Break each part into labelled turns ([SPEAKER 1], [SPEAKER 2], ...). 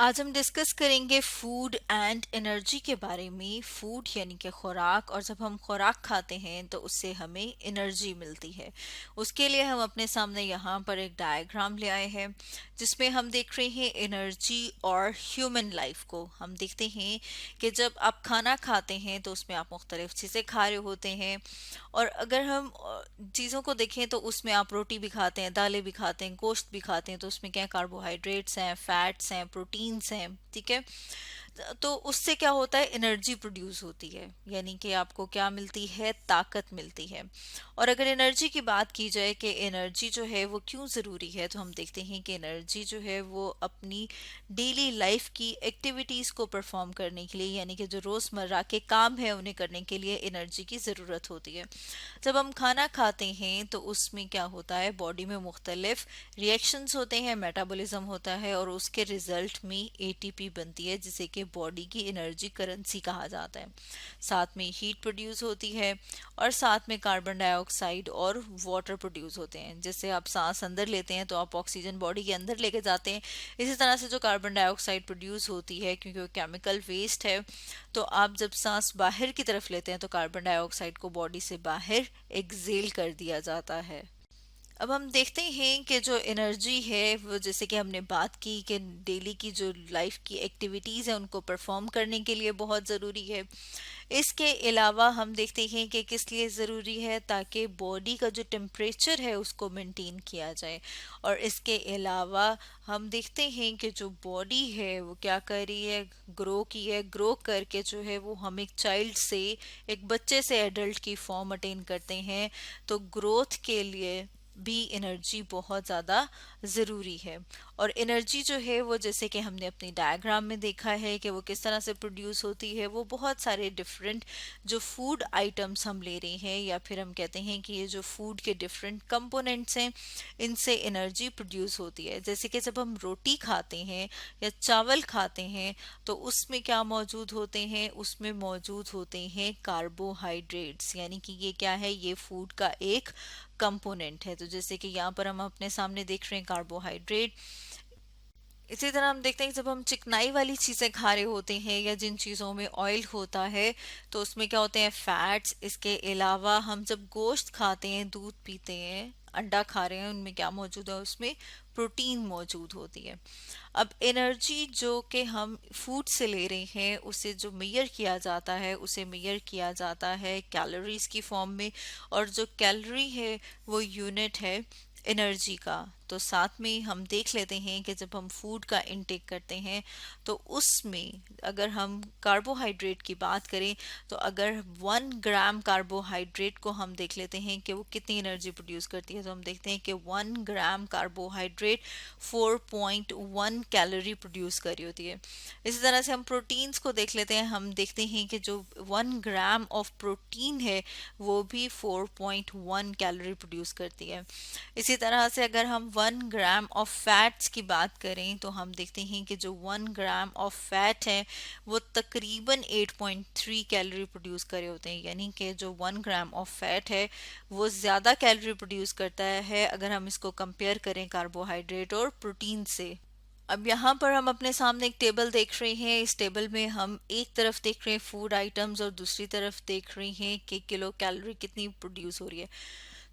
[SPEAKER 1] आज हम डिस्कस करेंगे फूड एंड एनर्जी के बारे में। फूड यानी कि खुराक, और जब हम खुराक खाते हैं तो उससे हमें एनर्जी मिलती है। उसके लिए हम अपने सामने यहाँ पर एक डायग्राम ले आए हैं जिसमें हम देख रहे हैं एनर्जी और ह्यूमन लाइफ को। हम देखते हैं कि जब आप खाना खाते हैं तो उसमें आप मुख्तलिफ चीज़ें खा रहे होते हैं, और अगर हम चीज़ों को देखें तो उसमें आप रोटी भी खाते हैं, दालें भी खाते हैं, गोश्त भी खाते हैं, तो उसमें क्या कार्बोहाइड्रेट्स हैं, फैट्स हैं, प्रोटीन्स हैं। ठीक है। तो उससे क्या होता है, एनर्जी प्रोड्यूस होती है, यानी कि आपको क्या मिलती है, ताकत मिलती है। और अगर एनर्जी की बात की जाए कि एनर्जी जो है वो क्यों ज़रूरी है, तो हम देखते हैं कि एनर्जी जो है वो अपनी डेली लाइफ की एक्टिविटीज़ को परफॉर्म करने के लिए, यानी कि जो रोज़मर्रा के काम है उन्हें करने के लिए एनर्जी की ज़रूरत होती है। जब हम खाना खाते हैं तो उसमें क्या होता है, बॉडी में मुख्तलिफ रिएक्शंस होते हैं, मेटाबॉलिज्म होता है, और उसके रिजल्ट में एटीपी बनती है जिसे कि बॉडी की एनर्जी करेंसी कहा जाता है। साथ में हीट प्रोड्यूस होती है, और साथ में कार्बन डाइऑक्साइड और वाटर प्रोड्यूस होते हैं। जैसे आप सांस अंदर लेते हैं तो आप ऑक्सीजन बॉडी के अंदर लेके जाते हैं, इसी तरह से जो कार्बन डाइऑक्साइड प्रोड्यूस होती है, क्योंकि वो केमिकल वेस्ट है, तो आप जब सांस बाहर की तरफ लेते हैं तो कार्बन डाइऑक्साइड को बॉडी से बाहर एक्सेल कर दिया जाता है। अब हम देखते हैं कि जो एनर्जी है वो, जैसे कि हमने बात की कि डेली की जो लाइफ की एक्टिविटीज़ हैं उनको परफॉर्म करने के लिए बहुत ज़रूरी है। इसके अलावा हम देखते हैं कि किस लिए ज़रूरी है, ताकि बॉडी का जो टेम्परेचर है उसको मेंटेन किया जाए। और इसके अलावा हम देखते हैं कि जो बॉडी है वो क्या कर रही है, ग्रो की है, ग्रो करके जो है वो हम एक चाइल्ड से, एक बच्चे से एडल्ट की फॉर्म अटेन करते हैं। तो ग्रोथ के लिए भी एनर्जी बहुत ज़्यादा ज़रूरी है। और एनर्जी जो है वो, जैसे कि हमने अपनी डायग्राम में देखा है कि वो किस तरह से प्रोड्यूस होती है, वो बहुत सारे डिफरेंट जो फूड आइटम्स हम ले रहे हैं, या फिर हम कहते हैं कि ये जो फूड के डिफरेंट कंपोनेंट्स हैं, इनसे एनर्जी प्रोड्यूस होती है। जैसे कि जब हम रोटी खाते हैं या चावल खाते हैं तो उसमें क्या मौजूद होते हैं, उसमें मौजूद होते हैं कार्बोहाइड्रेट्स, यानी कि ये क्या है, ये फूड का एक कंपोनेंट है। तो जैसे कि यहाँ पर हम अपने सामने देख रहे हैं कार्बोहाइड्रेट। इसी तरह हम देखते हैं कि जब हम चिकनाई वाली चीज़ें खा रहे होते हैं या जिन चीज़ों में ऑयल होता है तो उसमें क्या होते हैं, फैट्स। इसके अलावा हम जब गोश्त खाते हैं, दूध पीते हैं, अंडा खा रहे हैं, उनमें क्या मौजूद है, उसमें प्रोटीन मौजूद होती है। अब एनर्जी जो कि हम फूड से ले रहे हैं उसे जो मेजर किया जाता है, उसे मेजर किया जाता है कैलोरीज की फॉर्म में। और जो कैलोरी है वो यूनिट है एनर्जी का। तो साथ में हम देख लेते हैं कि जब हम फूड का इनटेक करते हैं तो उसमें अगर हम कार्बोहाइड्रेट की बात करें तो अगर 1 ग्राम कार्बोहाइड्रेट को हम देख लेते हैं कि वो कितनी एनर्जी प्रोड्यूस करती है, तो हम देखते हैं कि 1 ग्राम कार्बोहाइड्रेट 4.1 कैलोरी प्रोड्यूस कर रही होती है। इसी तरह से हम प्रोटीन्स को देख लेते हैं, हम देखते हैं कि जो 1 ग्राम ऑफ प्रोटीन है वो भी 4.1 कैलोरी प्रोड्यूस करती है। इसी तरह से अगर हम 1 ग्राम ऑफ फैट्स की बात करें तो हम देखते हैं कि जो 1 ग्राम ऑफ फैट है वो तकरीबन 8.3 कैलोरी प्रोड्यूस कर रहे होते हैं, यानी कि जो 1 ग्राम ऑफ फैट है वो ज़्यादा कैलोरी प्रोड्यूस करता है अगर हम इसको कंपेयर करें कार्बोहाइड्रेट और प्रोटीन से। अब यहाँ पर हम अपने सामने एक टेबल देख रहे हैं। इस टेबल में हम एक तरफ देख रहे हैं फूड आइटम्स और दूसरी तरफ देख रहे हैं कि किलो कैलोरी कितनी प्रोड्यूस हो रही है।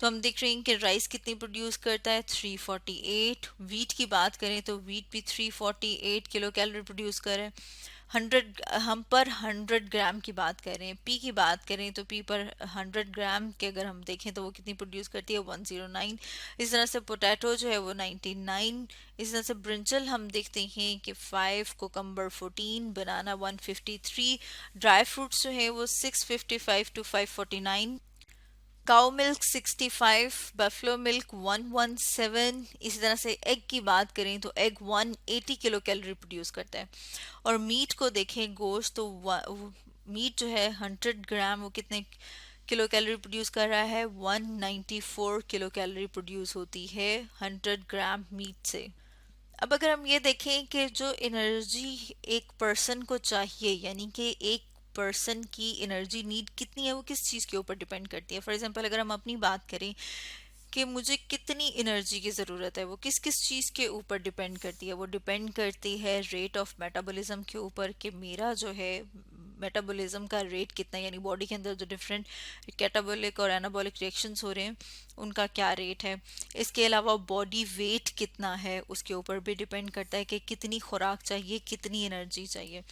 [SPEAKER 1] तो हम देख रहे हैं कि राइस कितनी प्रोड्यूस करता है, 348। वीट की बात करें तो वीट भी 348 किलो कैलोरी प्रोड्यूस कर रहे हैं। 100, हम पर 100 ग्राम की बात करें, पी की बात करें तो पी पर 100 ग्राम के अगर हम देखें तो वो कितनी प्रोड्यूस करती है, 109। इस तरह से पोटैटो जो है वो 99। इस तरह से ब्रिंजल हम देखते हैं कि 5, कोकम्बर 14, बनाना 153, ड्राई फ्रूट्स जो है वो 655 to 549, cow milk 65, buffalo milk 117। इसी तरह से एग की बात करें तो एग 180 किलो कैलोरी प्रोड्यूस करता है। और मीट को देखें, गोश्त, तो मीट जो है 100 ग्राम वो कितने किलो कैलोरी प्रोड्यूस कर रहा है, 194 किलो कैलोरी प्रोड्यूस होती है 100 ग्राम मीट से। अब अगर हम ये देखें कि जो एनर्जी एक पर्सन को चाहिए, यानी कि एक पर्सन की एनर्जी नीड कितनी है, वो किस चीज़ के ऊपर डिपेंड करती है। फॉर एग्जांपल अगर हम अपनी बात करें कि मुझे कितनी एनर्जी की ज़रूरत है, वो किस किस चीज़ के ऊपर डिपेंड करती है। वो डिपेंड करती है रेट ऑफ मेटाबॉलिज्म के ऊपर, कि मेरा जो है मेटाबॉलिज्म का रेट कितना है, यानी बॉडी के अंदर जो डिफरेंट कैटाबॉलिक और एनाबॉलिक रिएक्शंस हो रहे हैं उनका क्या रेट है। इसके अलावा बॉडी वेट कितना है उसके ऊपर भी डिपेंड करता है कि कितनी खुराक चाहिए, कितनी एनर्जी चाहिए।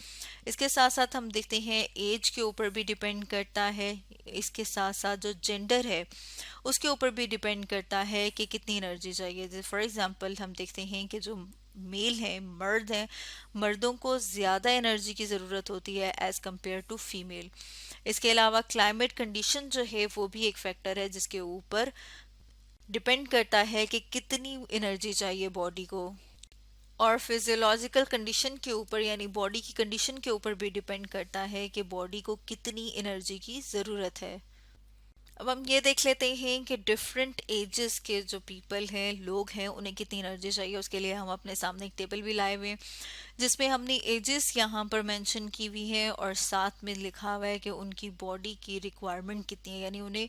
[SPEAKER 1] इसके साथ साथ हम देखते हैं एज के ऊपर भी डिपेंड करता है। इसके साथ साथ जो जेंडर है उसके ऊपर भी डिपेंड करता है कि कितनी एनर्जी चाहिए। जैसे फॉर एग्जांपल हम देखते हैं कि जो मेल हैं, मर्द हैं, मर्दों को ज़्यादा एनर्जी की ज़रूरत होती है एज़ कम्पेयर टू फीमेल। इसके अलावा क्लाइमेट कंडीशन जो है वो भी एक फैक्टर है जिसके ऊपर डिपेंड करता है कि कितनी एनर्जी चाहिए बॉडी को। और फिजियोलॉजिकल कंडीशन के ऊपर, यानी बॉडी की कंडीशन के ऊपर भी डिपेंड करता है कि बॉडी को कितनी एनर्जी की ज़रूरत है। अब हम ये देख लेते हैं कि डिफरेंट एजेस के जो पीपल हैं, लोग हैं, उन्हें कितनी एनर्जी चाहिए। उसके लिए हम अपने सामने एक टेबल भी लाए हुए हैं जिसमें हमने एजेस यहाँ पर मेंशन की हुई है और साथ में लिखा हुआ है कि उनकी बॉडी की रिक्वायरमेंट कितनी है, यानी उन्हें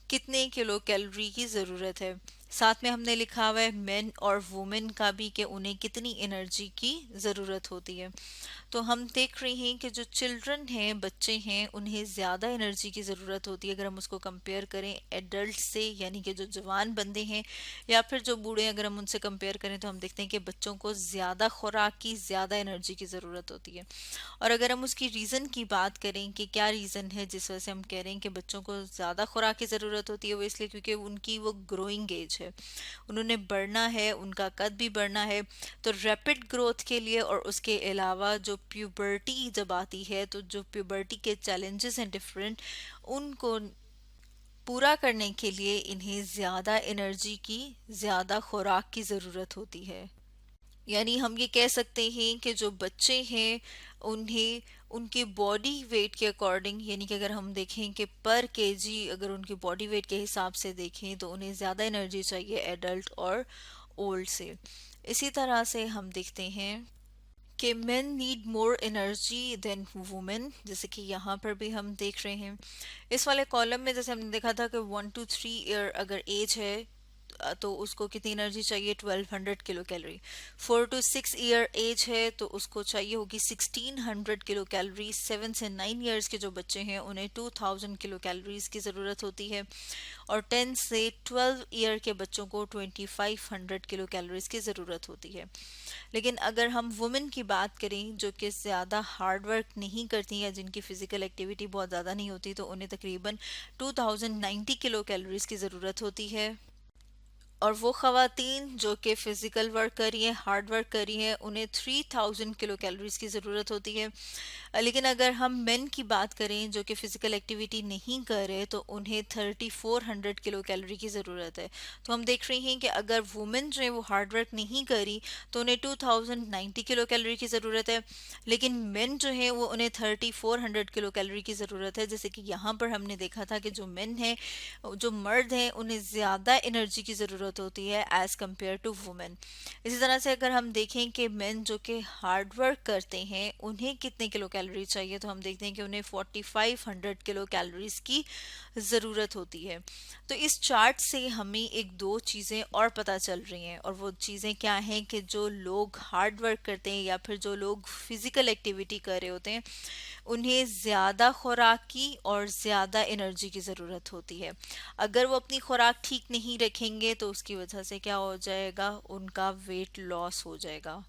[SPEAKER 1] कितने किलो कैलोरी की ज़रूरत है। साथ में हमने लिखा हुआ है मेन और वुमेन का भी कि उन्हें कितनी एनर्जी की ज़रूरत होती है। तो हम देख रहे हैं कि जो चिल्ड्रन हैं, बच्चे हैं, उन्हें ज़्यादा एनर्जी की ज़रूरत होती है अगर हम उसको कंपेयर करें एडल्ट से, यानी कि जो जवान बंदे हैं या फिर जो बूढ़े हैं, अगर हम उनसे कंपेयर करें तो हम देखते हैं कि बच्चों को ज़्यादा खुराक की, ज़्यादा एनर्जी की ज़रूरत होती है। और अगर हम उसकी रीज़न की बात करें कि क्या रीज़न है जिस वजह से हम कह रहे हैं कि बच्चों को ज़्यादा खुराक की ज़रूरत होती है, वो इसलिए क्योंकि उनकी वो ग्रोइंग एज है, उन्होंने बढ़ना है, उनका कद भी बढ़ना है। तो रैपिड ग्रोथ के लिए और उसके अलावा जो प्यूबर्टी जब आती है तो जो प्यूबर्टी के चैलेंजेस हैं डिफरेंट, उनको पूरा करने के लिए इन्हें ज़्यादा एनर्जी की, ज़्यादा खुराक की ज़रूरत होती है। यानी हम ये कह सकते हैं कि जो बच्चे हैं उन्हें उनके बॉडी वेट के अकॉर्डिंग, यानी कि अगर हम देखें कि पर केजी अगर उनकी बॉडी वेट के हिसाब से देखें तो उन्हें ज़्यादा एनर्जी चाहिए एडल्ट और ओल्ड से। इसी तरह से हम देखते हैं कि men need more energy than women, जैसे कि यहाँ पर भी हम देख रहे हैं इस वाले कॉलम में। जैसे हमने देखा था कि 1 to 3 ईयर अगर एज है तो उसको कितनी एनर्जी चाहिए, 1200 kilo calorie. 4 to 6 year age है तो उसको चाहिए होगी 1600 किलो कैलोरी। 7 से 9 ईयर्स के जो बच्चे हैं उन्हें 2000 किलो कैलोरीज की ज़रूरत होती है। और 10 से 12 ईयर के बच्चों को 2500 किलो कैलोरीज की ज़रूरत होती है। लेकिन अगर हम वुमेन की बात करें जो कि ज़्यादा हार्ड वर्क नहीं करती या जिनकी फ़िज़िकल एक्टिविटी बहुत ज़्यादा नहीं होती, तो उन्हें तकरीबन 2090 किलो कैलोरीज की ज़रूरत होती है। और वो ख़वातीन जो कि फ़िज़िकल वर्क कर रही हैं, हार्ड वर्क कर रही हैं, उन्हें 3000 किलो कैलोरीज की ज़रूरत होती है। लेकिन अगर हम मेन की बात करें जो कि फ़िज़िकल एक्टिविटी नहीं कर रहे तो उन्हें 3400 किलो कैलोरी की ज़रूरत है। तो हम देख रहे हैं कि अगर वुमेन जो है वो हार्ड वर्क नहीं करी तो उन्हें 2090 किलो कैलोरी की ज़रूरत है, लेकिन मेन जो है वो उन्हें 3400 किलो कैलोरी की ज़रूरत है। जैसे कि यहाँ पर हमने देखा था कि जो मेन है, जो मर्द हैं, उन्हें ज़्यादा एनर्जी की ज़रूरत होती है एज़ कम्पेयर टू वुमेन। इसी तरह से अगर हम देखें कि मेन जो कि हार्ड वर्क करते हैं उन्हें कितने किलो कैलोरी चाहिए, तो हम देखते हैं कि उन्हें 4500 किलो कैलोरीज की ज़रूरत होती है। तो इस चार्ट से हमें एक दो चीज़ें और पता चल रही हैं, और वो चीज़ें क्या हैं कि जो लोग हार्ड वर्क करते हैं या फिर जो लोग फिज़िकल एक्टिविटी कर रहे होते हैं उन्हें ज़्यादा खुराक की और ज़्यादा एनर्जी की ज़रूरत होती है। अगर वो अपनी खुराक ठीक नहीं रखेंगे तो उसकी वजह से क्या हो जाएगा, उनका वेट लॉस हो जाएगा।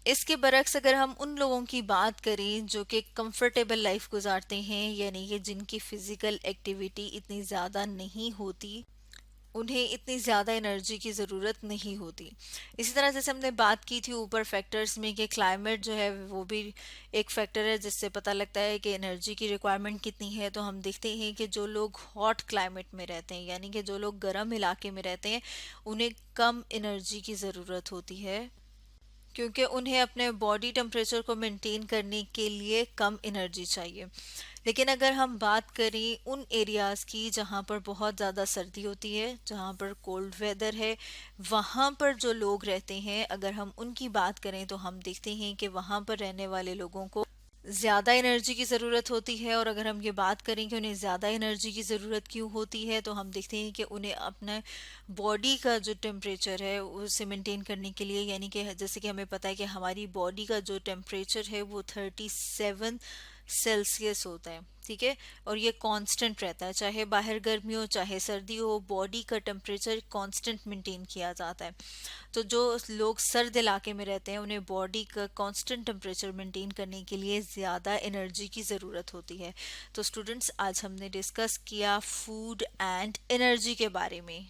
[SPEAKER 1] इसके बरक्स अगर हम उन लोगों की बात करें जो कि कंफर्टेबल लाइफ गुजारते हैं, यानी कि जिनकी फिजिकल एक्टिविटी इतनी ज़्यादा नहीं होती, उन्हें इतनी ज़्यादा एनर्जी की ज़रूरत नहीं होती। इसी तरह जैसे हमने बात की थी ऊपर फैक्टर्स में कि क्लाइमेट जो है वो भी एक फैक्टर है जिससे पता लगता है कि एनर्जी की रिक्वायरमेंट कितनी है। तो हम देखते हैं कि जो लोग हॉट क्लाइमेट में रहते हैं, यानी कि जो लोग गर्म इलाके में रहते हैं, उन्हें कम एनर्जी की ज़रूरत होती है, क्योंकि उन्हें अपने बॉडी टेम्परेचर को मेंटेन करने के लिए कम एनर्जी चाहिए। लेकिन अगर हम बात करें उन एरियाज़ की जहाँ पर बहुत ज़्यादा सर्दी होती है, जहाँ पर कोल्ड वेदर है, वहाँ पर जो लोग रहते हैं, अगर हम उनकी बात करें तो हम देखते हैं कि वहाँ पर रहने वाले लोगों को ज़्यादा एनर्जी की ज़रूरत होती है। और अगर हम ये बात करें कि उन्हें ज़्यादा एनर्जी की ज़रूरत क्यों होती है, तो हम देखते हैं कि उन्हें अपने बॉडी का जो टेम्परेचर है उसे मेंटेन करने के लिए, यानी कि जैसे कि हमें पता है कि हमारी बॉडी का जो टेम्परेचर है वो 37 सेल्सियस होता है, ठीक है। और ये कांस्टेंट रहता है, चाहे बाहर गर्मी हो चाहे सर्दी हो, बॉडी का टेम्परेचर कांस्टेंट मेंटेन किया जाता है। तो जो लोग सर्द इलाके में रहते हैं उन्हें बॉडी का कांस्टेंट टेम्परेचर मेंटेन करने के लिए ज़्यादा एनर्जी की ज़रूरत होती है। तो स्टूडेंट्स, आज हमने डिस्कस किया फूड एंड एनर्जी के बारे में।